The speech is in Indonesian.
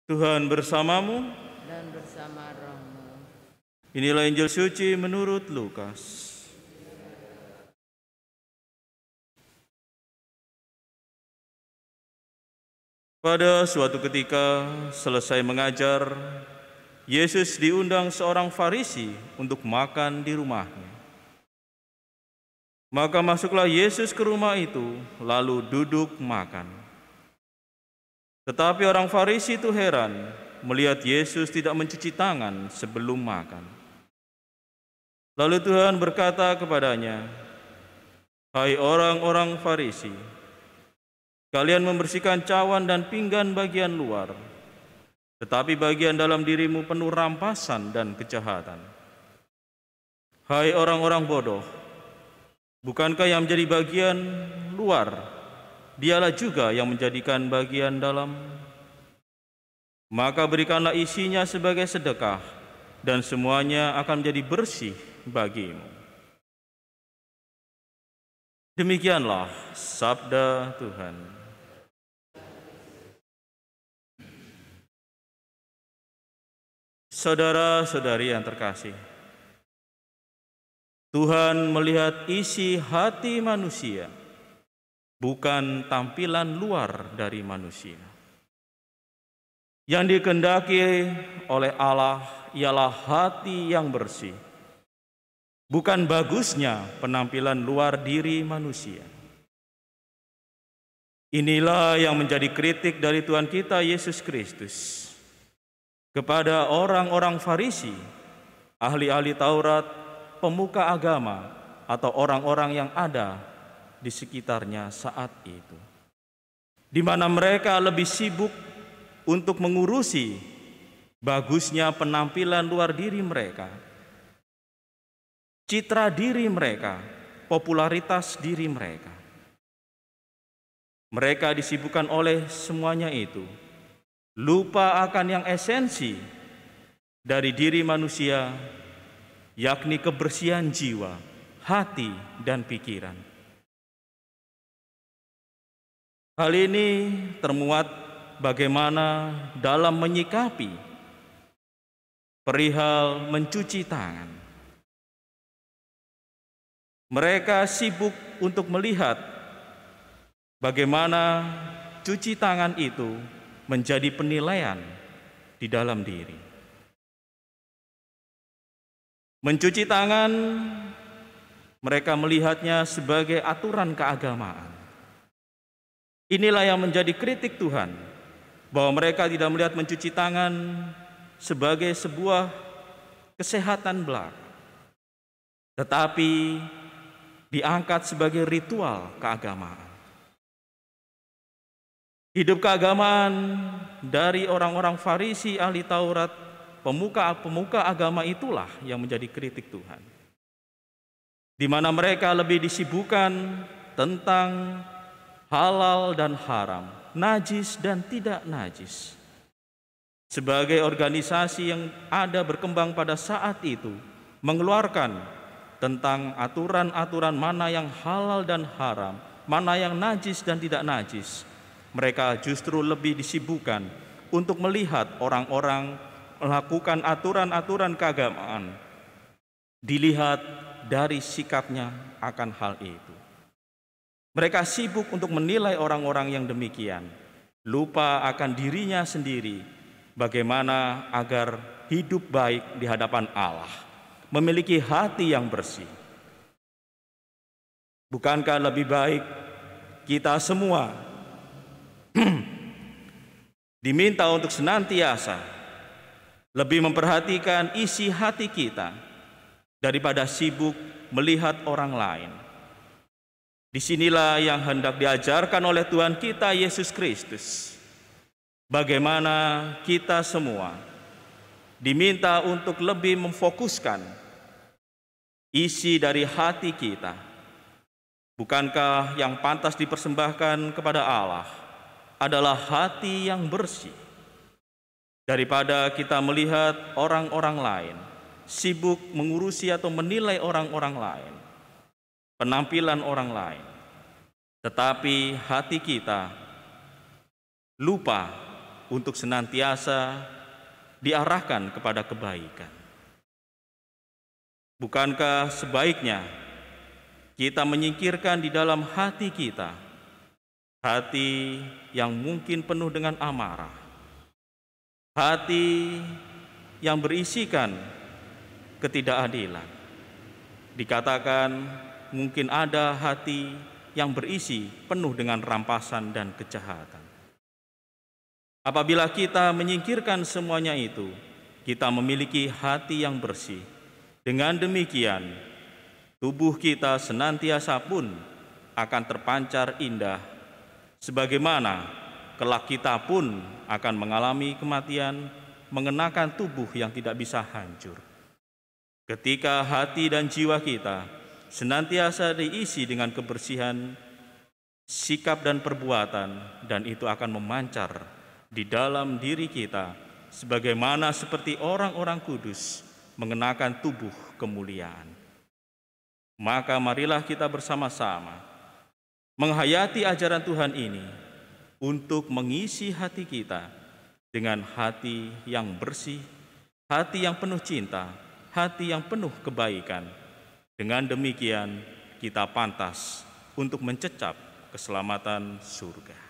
Tuhan bersamamu. Dan bersama rohmu. Inilah Injil suci menurut Lukas. Pada suatu ketika, selesai mengajar, Yesus diundang seorang Farisi untuk makan di rumahnya. Maka masuklah Yesus ke rumah itu, lalu duduk makan. Tetapi orang Farisi itu heran melihat Yesus tidak mencuci tangan sebelum makan. Lalu Tuhan berkata kepadanya, "Hai orang-orang Farisi, kalian membersihkan cawan dan pinggan bagian luar, tetapi bagian dalam dirimu penuh rampasan dan kejahatan. Hai orang-orang bodoh, bukankah yang menjadi bagian luar, dialah juga yang menjadikan bagian dalam? Maka berikanlah isinya sebagai sedekah, dan semuanya akan menjadi bersih bagimu." Demikianlah sabda Tuhan. Saudara-saudari yang terkasih, Tuhan melihat isi hati manusia, bukan tampilan luar dari manusia. Yang dikehendaki oleh Allah ialah hati yang bersih, bukan bagusnya penampilan luar diri manusia. Inilah yang menjadi kritik dari Tuhan kita Yesus Kristus kepada orang-orang Farisi, ahli-ahli Taurat, pemuka agama, atau orang-orang yang ada di sekitarnya saat itu, di mana mereka lebih sibuk untuk mengurusi bagusnya penampilan luar diri mereka, citra diri mereka, popularitas diri mereka. Mereka disibukkan oleh semuanya itu, lupa akan yang esensi dari diri manusia, yakni kebersihan jiwa, hati, dan pikiran. Hal ini termuat bagaimana dalam menyikapi perihal mencuci tangan. Mereka sibuk untuk melihat bagaimana cuci tangan itu menjadi penilaian di dalam diri. Mencuci tangan, mereka melihatnya sebagai aturan keagamaan. Inilah yang menjadi kritik Tuhan, bahwa mereka tidak melihat mencuci tangan sebagai sebuah kesehatan belaka, tetapi diangkat sebagai ritual keagamaan. Hidup keagamaan dari orang-orang Farisi, ahli Taurat, pemuka agama itulah yang menjadi kritik Tuhan, di mana mereka lebih disibukkan tentang halal dan haram, najis dan tidak najis. Sebagai organisasi yang ada berkembang pada saat itu, mengeluarkan tentang aturan-aturan mana yang halal dan haram, mana yang najis dan tidak najis, mereka justru lebih disibukkan untuk melihat orang-orang melakukan aturan-aturan keagamaan, dilihat dari sikapnya akan hal itu. Mereka sibuk untuk menilai orang-orang yang demikian, lupa akan dirinya sendiri, bagaimana agar hidup baik di hadapan Allah, memiliki hati yang bersih. Bukankah lebih baik kita semua diminta untuk senantiasa lebih memperhatikan isi hati kita daripada sibuk melihat orang lain? Disinilah yang hendak diajarkan oleh Tuhan kita Yesus Kristus, bagaimana kita semua diminta untuk lebih memfokuskan isi dari hati kita. Bukankah yang pantas dipersembahkan kepada Allah adalah hati yang bersih, daripada kita melihat orang-orang lain sibuk mengurusi atau menilai orang-orang lain, penampilan orang lain, tetapi hati kita lupa untuk senantiasa diarahkan kepada kebaikan. Bukankah sebaiknya kita menyingkirkan di dalam hati kita hati yang mungkin penuh dengan amarah, hati yang berisikan ketidakadilan. Dikatakan mungkin ada hati yang berisi penuh dengan rampasan dan kejahatan. Apabila kita menyingkirkan semuanya itu, kita memiliki hati yang bersih. Dengan demikian, tubuh kita senantiasa pun akan terpancar indah, sebagaimana kelak kita pun akan mengalami kematian mengenakan tubuh yang tidak bisa hancur. Ketika hati dan jiwa kita senantiasa diisi dengan kebersihan sikap dan perbuatan, dan itu akan memancar di dalam diri kita sebagaimana seperti orang-orang kudus mengenakan tubuh kemuliaan. Maka marilah kita bersama-sama menghayati ajaran Tuhan ini untuk mengisi hati kita dengan hati yang bersih, hati yang penuh cinta, hati yang penuh kebaikan. Dengan demikian kita pantas untuk mencecap keselamatan surga.